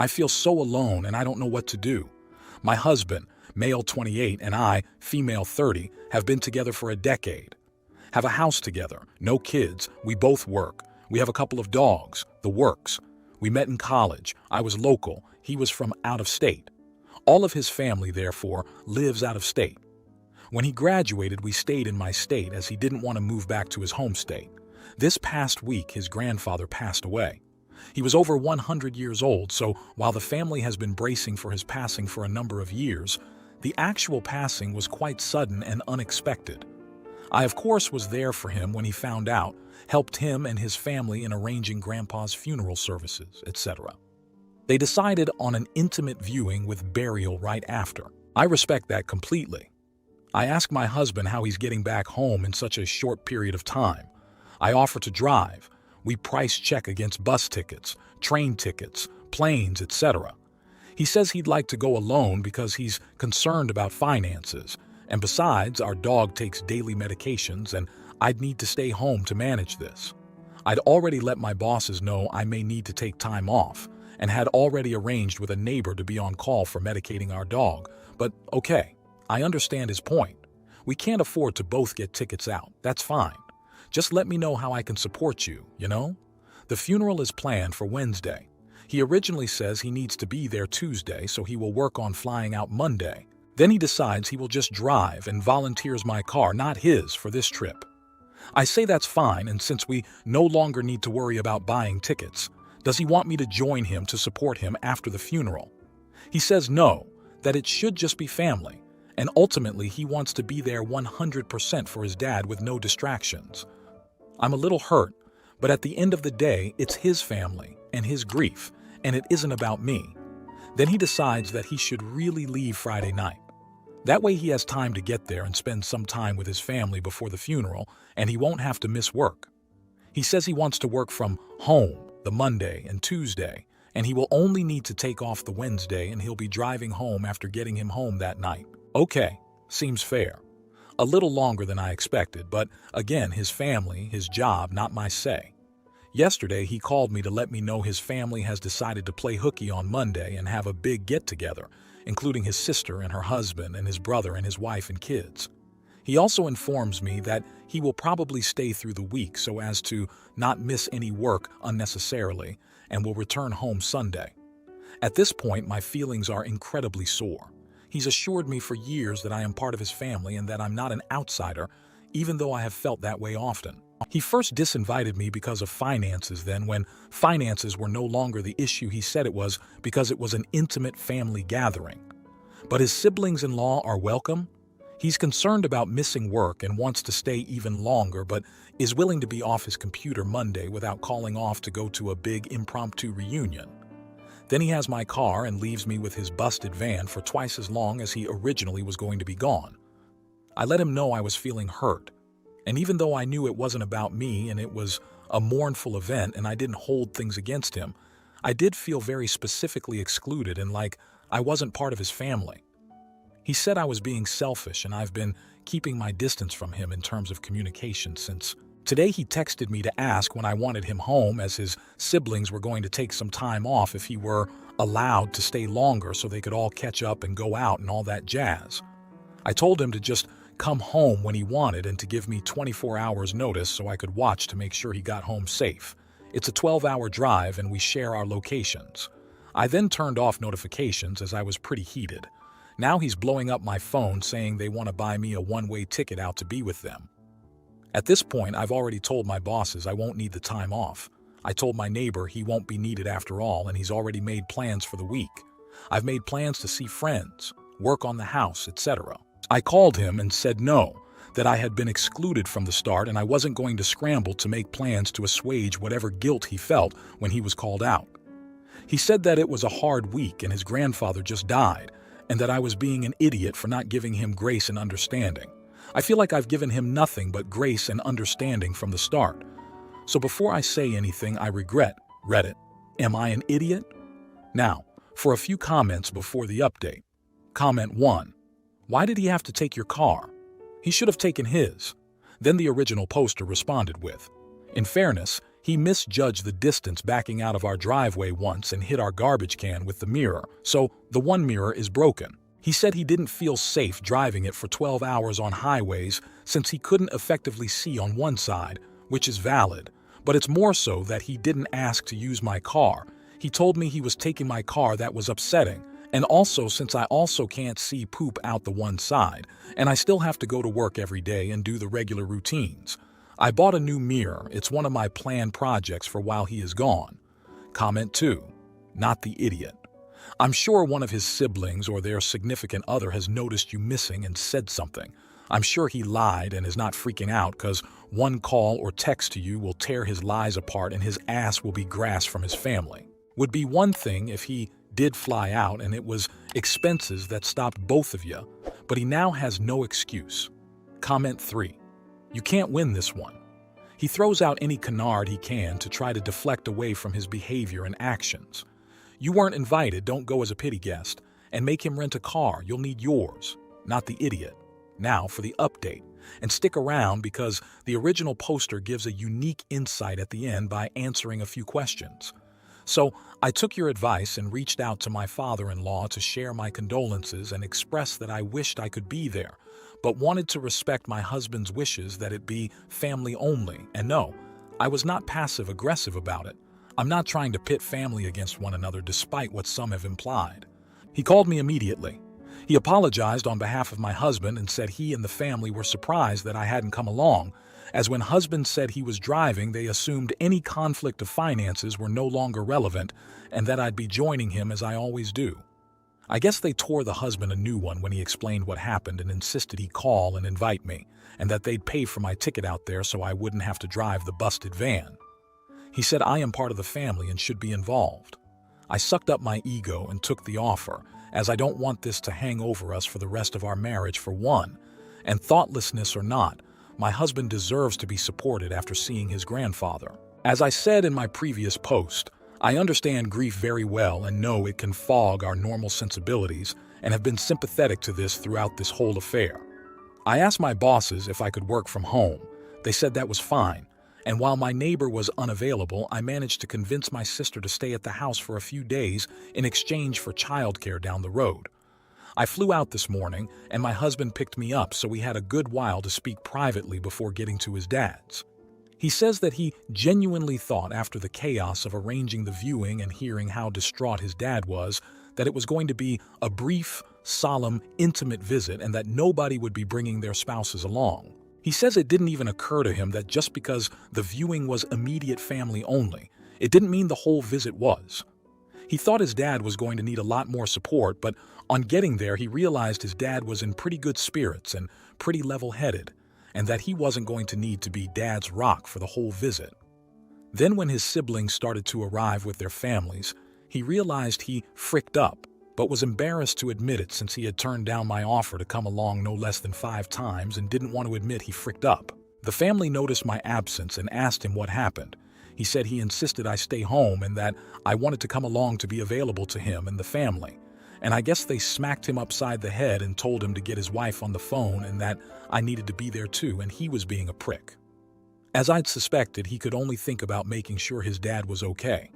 I feel so alone and I don't know what to do. My husband, male 28, and I, female 30, have been together for a decade. Have a house together, no kids, we both work. We have a couple of dogs, the works. We met in college. I was local, he was from out of state. All of his family, therefore, lives out of state. When he graduated, we stayed in my state as he didn't want to move back to his home state. This past week, his grandfather passed away. He was over 100 years old, so while the family has been bracing for his passing for a number of years, the actual passing was quite sudden and unexpected. I, of course, was there for him when he found out, helped him and his family in arranging Grandpa's funeral services, etc. They decided on an intimate viewing with burial right after. I respect that completely. I ask my husband how he's getting back home in such a short period of time. I offer to drive. We price check against bus tickets, train tickets, planes, etc. He says he'd like to go alone because he's concerned about finances, and besides, our dog takes daily medications and I'd need to stay home to manage this. I'd already let my bosses know I may need to take time off and had already arranged with a neighbor to be on call for medicating our dog, but okay, I understand his point. We can't afford to both get tickets out, that's fine. Just let me know how I can support you, you know? The funeral is planned for Wednesday. He originally says he needs to be there Tuesday, so he will work on flying out Monday. Then he decides he will just drive and volunteers my car, not his, for this trip. I say that's fine, and since we no longer need to worry about buying tickets, does he want me to join him to support him after the funeral? He says no, that it should just be family, and ultimately he wants to be there 100% for his dad with no distractions. I'm a little hurt, but at the end of the day, it's his family and his grief, and it isn't about me. Then he decides that he should really leave Friday night. That way he has time to get there and spend some time with his family before the funeral, and he won't have to miss work. He says he wants to work from home the Monday and Tuesday, and he will only need to take off the Wednesday, and he'll be driving home after getting him home that night. Okay, seems fair. A little longer than I expected, but again, his family, his job, not my say. Yesterday, he called me to let me know his family has decided to play hooky on Monday and have a big get-together, including his sister and her husband and his brother and his wife and kids. He also informs me that he will probably stay through the week so as to not miss any work unnecessarily and will return home Sunday. At this point, my feelings are incredibly sore. He's assured me for years that I am part of his family and that I'm not an outsider, even though I have felt that way often. He first disinvited me because of finances then, when finances were no longer the issue he said it was because it was an intimate family gathering. But his siblings-in-law are welcome. He's concerned about missing work and wants to stay even longer, but is willing to be off his computer Monday without calling off to go to a big impromptu reunion. Then he has my car and leaves me with his busted van for twice as long as he originally was going to be gone. I let him know I was feeling hurt. And even though I knew it wasn't about me and it was a mournful event and I didn't hold things against him, I did feel very specifically excluded and like I wasn't part of his family. He said I was being selfish and I've been keeping my distance from him in terms of communication since. Today he texted me to ask when I wanted him home, as his siblings were going to take some time off if he were allowed to stay longer so they could all catch up and go out and all that jazz. I told him to just come home when he wanted and to give me 24 hours notice so I could watch to make sure he got home safe. It's a 12-hour drive and we share our locations. I then turned off notifications as I was pretty heated. Now he's blowing up my phone saying they want to buy me a one-way ticket out to be with them. At this point, I've already told my bosses I won't need the time off. I told my neighbor he won't be needed after all, and he's already made plans for the week. I've made plans to see friends, work on the house, etc. I called him and said no, that I had been excluded from the start and I wasn't going to scramble to make plans to assuage whatever guilt he felt when he was called out. He said that it was a hard week and his grandfather just died, and that I was being an idiot for not giving him grace and understanding. I feel like I've given him nothing but grace and understanding from the start. So before I say anything, I regret, Reddit, am I an idiot? Now, for a few comments before the update. Comment 1. Why did he have to take your car? He should have taken his. Then the original poster responded with, in fairness, He misjudged the distance backing out of our driveway once and hit our garbage can with the mirror, so the one mirror is broken. He said he didn't feel safe driving it for 12 hours on highways since he couldn't effectively see on one side, which is valid, but it's more so that he didn't ask to use my car. He told me he was taking my car that was upsetting, and also since I also can't see poop out the one side, and I still have to go to work every day and do the regular routines. I bought a new mirror. It's one of my planned projects for while he is gone. Comment 2. Not the idiot. I'm sure one of his siblings or their significant other has noticed you missing and said something. I'm sure he lied and is not freaking out because one call or text to you will tear his lies apart and his ass will be grass from his family. Would be one thing if he did fly out and it was expenses that stopped both of you, but he now has no excuse. Comment 3. You can't win this one. He throws out any canard he can to try to deflect away from his behavior and actions. You weren't invited, don't go as a pity guest, and make him rent a car, you'll need yours, not the idiot. Now for the update, and stick around because the original poster gives a unique insight at the end by answering a few questions. So I took your advice and reached out to my father-in-law to share my condolences and express that I wished I could be there, but wanted to respect my husband's wishes that it be family only. And no, I was not passive-aggressive about it. I'm not trying to pit family against one another despite what some have implied. He called me immediately. He apologized on behalf of my husband and said he and the family were surprised that I hadn't come along, as when husband said he was driving, they assumed any conflict of finances were no longer relevant and that I'd be joining him as I always do. I guess they tore the husband a new one when he explained what happened and insisted he call and invite me, and that they'd pay for my ticket out there so I wouldn't have to drive the busted van. He said I am part of the family and should be involved. I sucked up my ego and took the offer, as I don't want this to hang over us for the rest of our marriage for one, and thoughtlessness or not, my husband deserves to be supported after seeing his grandfather. As I said in my previous post, I understand grief very well and know it can fog our normal sensibilities and have been sympathetic to this throughout this whole affair. I asked my bosses if I could work from home. They said that was fine, and while my neighbor was unavailable, I managed to convince my sister to stay at the house for a few days in exchange for childcare down the road. I flew out this morning, and my husband picked me up, so we had a good while to speak privately before getting to his dad's. He says that he genuinely thought after the chaos of arranging the viewing and hearing how distraught his dad was, that it was going to be a brief, solemn, intimate visit and that nobody would be bringing their spouses along. He says it didn't even occur to him that just because the viewing was immediate family only, it didn't mean the whole visit was. He thought his dad was going to need a lot more support, but on getting there he realized his dad was in pretty good spirits and pretty level-headed, and that he wasn't going to need to be dad's rock for the whole visit. Then when his siblings started to arrive with their families, he realized he fricked up, but was embarrassed to admit it since he had turned down my offer to come along no less than 5 times and didn't want to admit he fricked up. The family noticed my absence and asked him what happened. He said he insisted I stay home and that I wanted to come along to be available to him and the family. And I guess they smacked him upside the head and told him to get his wife on the phone and that I needed to be there too, and he was being a prick. As I'd suspected, he could only think about making sure his dad was okay.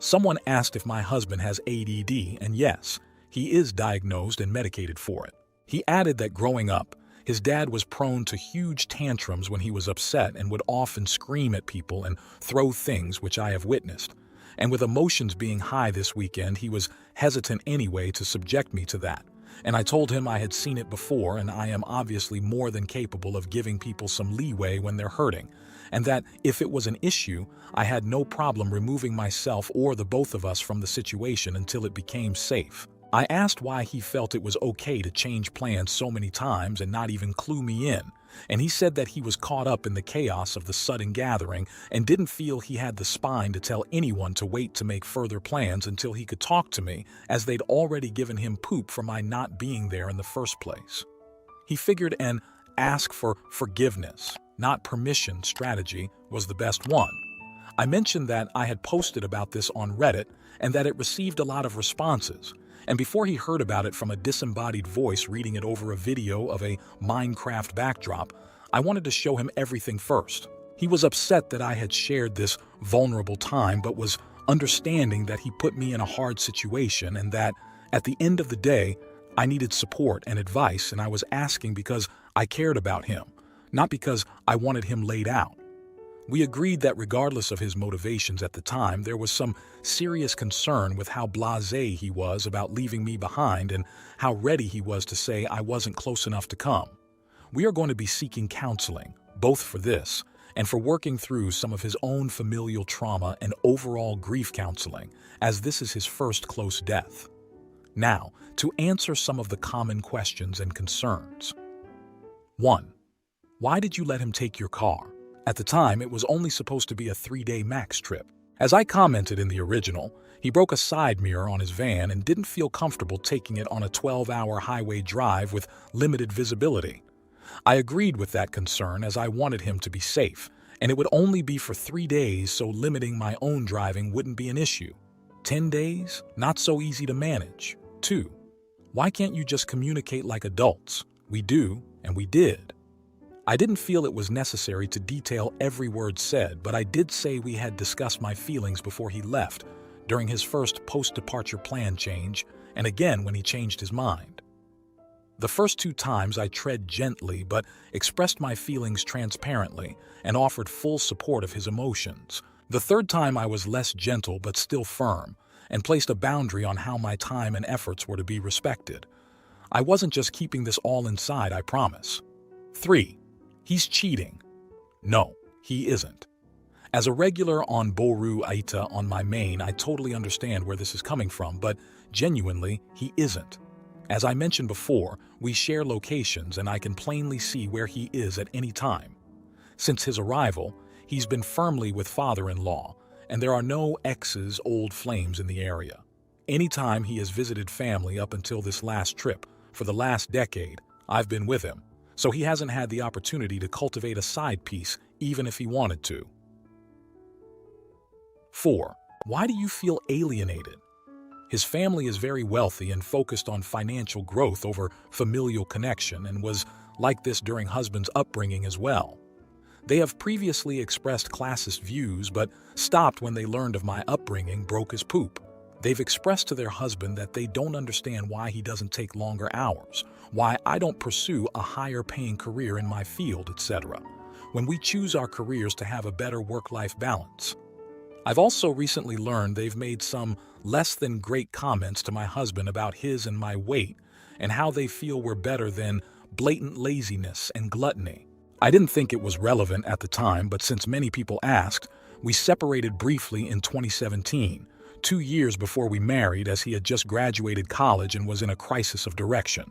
Someone asked if my husband has ADD, and yes, he is diagnosed and medicated for it. He added that growing up, his dad was prone to huge tantrums when he was upset and would often scream at people and throw things, which I have witnessed. And with emotions being high this weekend, he was hesitant anyway to subject me to that. And I told him I had seen it before and I am obviously more than capable of giving people some leeway when they're hurting, and that if it was an issue, I had no problem removing myself or the both of us from the situation until it became safe. I asked why he felt it was okay to change plans so many times and not even clue me in, and he said that he was caught up in the chaos of the sudden gathering and didn't feel he had the spine to tell anyone to wait to make further plans until he could talk to me, as they'd already given him poop for my not being there in the first place. He figured an ask for forgiveness, not permission strategy was the best one. I mentioned that I had posted about this on Reddit and that it received a lot of responses. And before he heard about it from a disembodied voice reading it over a video of a Minecraft backdrop, I wanted to show him everything first. He was upset that I had shared this vulnerable time, but was understanding that he put me in a hard situation and that, at the end of the day, I needed support and advice, and I was asking because I cared about him, not because I wanted him laid out. We agreed that regardless of his motivations at the time, there was some serious concern with how blasé he was about leaving me behind and how ready he was to say I wasn't close enough to come. We are going to be seeking counseling, both for this and for working through some of his own familial trauma and overall grief counseling, as this is his first close death. Now, to answer some of the common questions and concerns. 1. Why did you let him take your car? At the time, it was only supposed to be a 3-day max trip. As I commented in the original, he broke a side mirror on his van and didn't feel comfortable taking it on a 12-hour highway drive with limited visibility. I agreed with that concern as I wanted him to be safe, and it would only be for 3 days, so limiting my own driving wouldn't be an issue. 10 days? Not so easy to manage. 2. Why can't you just communicate like adults? We do, and we did. I didn't feel it was necessary to detail every word said, but I did say we had discussed my feelings before he left, during his first post-departure plan change, and again when he changed his mind. The first 2 times I tread gently but expressed my feelings transparently and offered full support of his emotions. The 3rd time I was less gentle but still firm, and placed a boundary on how my time and efforts were to be respected. I wasn't just keeping this all inside, I promise. 3. He's cheating. No, he isn't. As a regular on Boru Aita on my main, I totally understand where this is coming from, but genuinely, he isn't. As I mentioned before, we share locations and I can plainly see where he is at any time. Since his arrival, he's been firmly with father-in-law, and there are no ex's old flames in the area. Anytime he has visited family up until this last trip, for the last decade, I've been with him, so he hasn't had the opportunity to cultivate a side piece even if he wanted to. 4. Why do you feel alienated? His family is very wealthy and focused on financial growth over familial connection and was like this during husband's upbringing as well. They have previously expressed classist views but stopped when they learned of my upbringing broke as poop. They've expressed to their husband that they don't understand why he doesn't take longer hours, why I don't pursue a higher paying career in my field, etc., when we choose our careers to have a better work-life balance. I've also recently learned they've made some less than great comments to my husband about his and my weight and how they feel we're better than blatant laziness and gluttony. I didn't think it was relevant at the time, but since many people asked, we separated briefly in 2017, 2 years before we married, as he had just graduated college and was in a crisis of direction.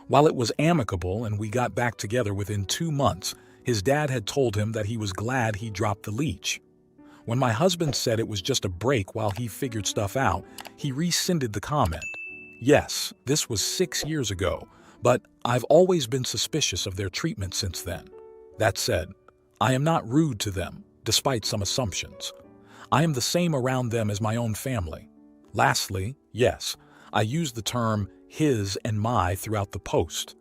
While it was amicable and we got back together within 2 months, his dad had told him that he was glad he dropped the leash. When my husband said it was just a break while he figured stuff out, he rescinded the comment. Yes, this was 6 years ago, but I've always been suspicious of their treatment since then. That said, I am not rude to them, despite some assumptions. I am the same around them as my own family. Lastly, yes, I use the term his and my throughout the post.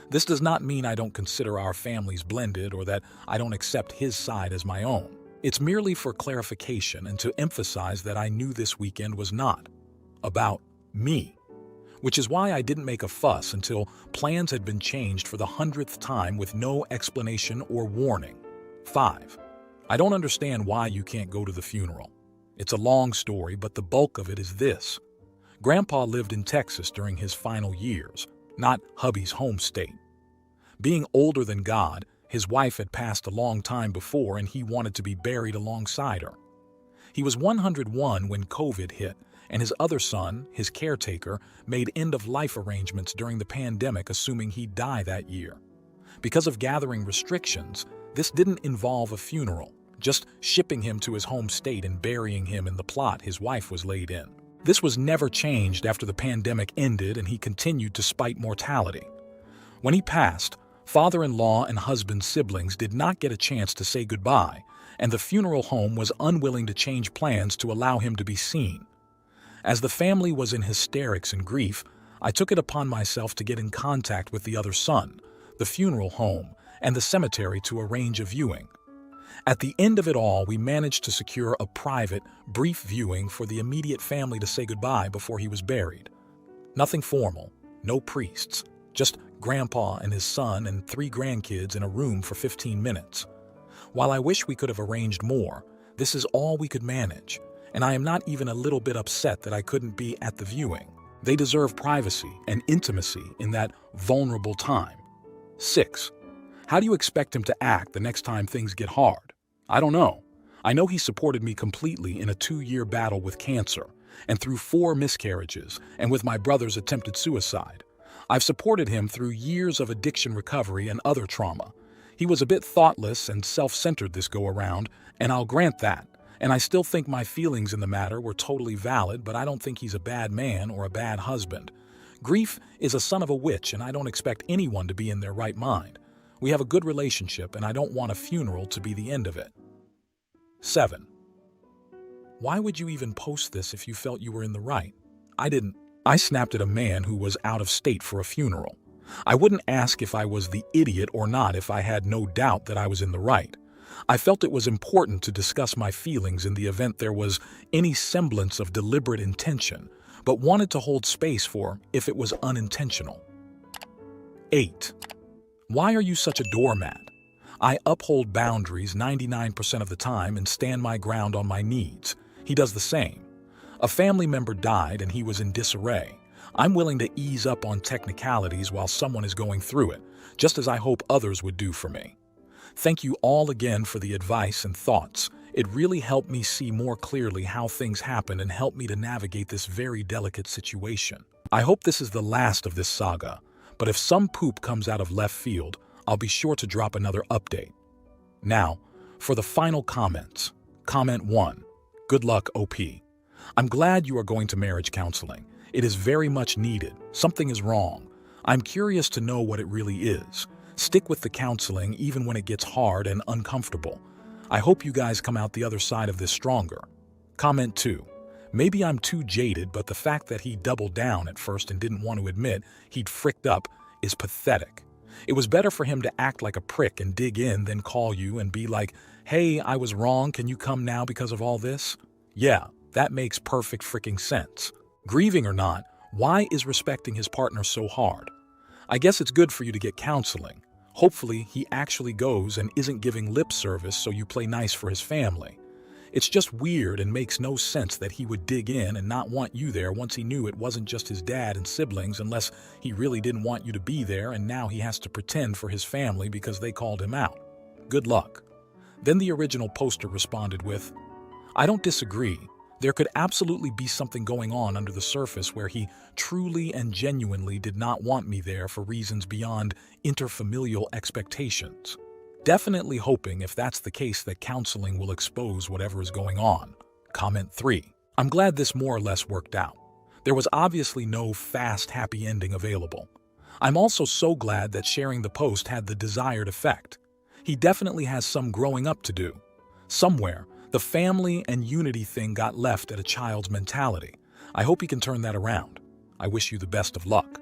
This does not mean I don't consider our families blended or that I don't accept his side as my own. It's merely for clarification and to emphasize that I knew this weekend was not about me, which is why I didn't make a fuss until plans had been changed for the 100th time with no explanation or warning. 5. I don't understand why you can't go to the funeral. It's a long story, but the bulk of it is this. Grandpa lived in Texas during his final years, not hubby's home state. Being older than God, his wife had passed a long time before and he wanted to be buried alongside her. He was 101 when COVID hit, and his other son, his caretaker, made end-of-life arrangements during the pandemic, assuming he'd die that year. Because of gathering restrictions, this didn't involve a funeral, just shipping him to his home state and burying him in the plot his wife was laid in. This was never changed after the pandemic ended and he continued to spite mortality. When he passed, father-in-law and husband's siblings did not get a chance to say goodbye, and the funeral home was unwilling to change plans to allow him to be seen. As the family was in hysterics and grief, I took it upon myself to get in contact with the other son, the funeral home, and the cemetery to arrange a viewing. At the end of it all, we managed to secure a private, brief viewing for the immediate family to say goodbye before he was buried. Nothing formal, no priests, just Grandpa and his son and 3 grandkids in a room for 15 minutes. While I wish we could have arranged more, this is all we could manage, and I am not even a little bit upset that I couldn't be at the viewing. They deserve privacy and intimacy in that vulnerable time. 6. How do you expect him to act the next time things get hard? I don't know. I know he supported me completely in a 2-year battle with cancer, and through 4 miscarriages, and with my brother's attempted suicide. I've supported him through years of addiction recovery and other trauma. He was a bit thoughtless and self-centered this go-around, and I'll grant that. And I still think my feelings in the matter were totally valid, but I don't think he's a bad man or a bad husband. Grief is a son of a witch, and I don't expect anyone to be in their right mind. We have a good relationship, and I don't want a funeral to be the end of it. 7. Why would you even post this if you felt you were in the right? I didn't. I snapped at a man who was out of state for a funeral. I wouldn't ask if I was the idiot or not if I had no doubt that I was in the right. I felt it was important to discuss my feelings in the event there was any semblance of deliberate intention, but wanted to hold space for if it was unintentional. 8. Why are you such a doormat? I uphold boundaries 99% of the time and stand my ground on my needs. He does the same. A family member died and he was in disarray. I'm willing to ease up on technicalities while someone is going through it, just as I hope others would do for me. Thank you all again for the advice and thoughts. It really helped me see more clearly how things happen and helped me to navigate this very delicate situation. I hope this is the last of this saga, but if some poop comes out of left field, I'll be sure to drop another update. Now, for the final comments. Comment 1. Good luck, OP. I'm glad you are going to marriage counseling. It is very much needed. Something is wrong. I'm curious to know what it really is. Stick with the counseling even when it gets hard and uncomfortable. I hope you guys come out the other side of this stronger. Comment 2. Maybe I'm too jaded, but the fact that he doubled down at first and didn't want to admit he'd fricked up is pathetic. It was better for him to act like a prick and dig in than call you and be like, hey, I was wrong, can you come now because of all this? Yeah, that makes perfect freaking sense. Grieving or not, why is respecting his partner so hard? I guess it's good for you to get counseling. Hopefully, he actually goes and isn't giving lip service so you play nice for his family. It's just weird and makes no sense that he would dig in and not want you there once he knew it wasn't just his dad and siblings, unless he really didn't want you to be there and now he has to pretend for his family because they called him out. Good luck. Then the original poster responded with, I don't disagree. There could absolutely be something going on under the surface where he truly and genuinely did not want me there for reasons beyond interfamilial expectations. Definitely hoping, if that's the case, that counseling will expose whatever is going on. Comment 3. I'm glad this more or less worked out. There was obviously no fast, happy ending available. I'm also so glad that sharing the post had the desired effect. He definitely has some growing up to do. Somewhere, the family and unity thing got left at a child's mentality. I hope he can turn that around. I wish you the best of luck.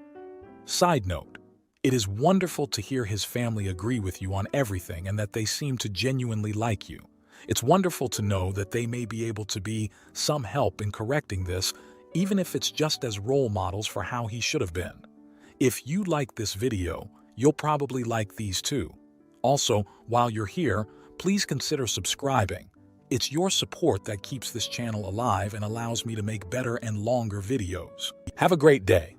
Side note, it is wonderful to hear his family agree with you on everything and that they seem to genuinely like you. It's wonderful to know that they may be able to be some help in correcting this, even if it's just as role models for how he should have been. If you like this video, you'll probably like these too. Also, while you're here, please consider subscribing. It's your support that keeps this channel alive and allows me to make better and longer videos. Have a great day.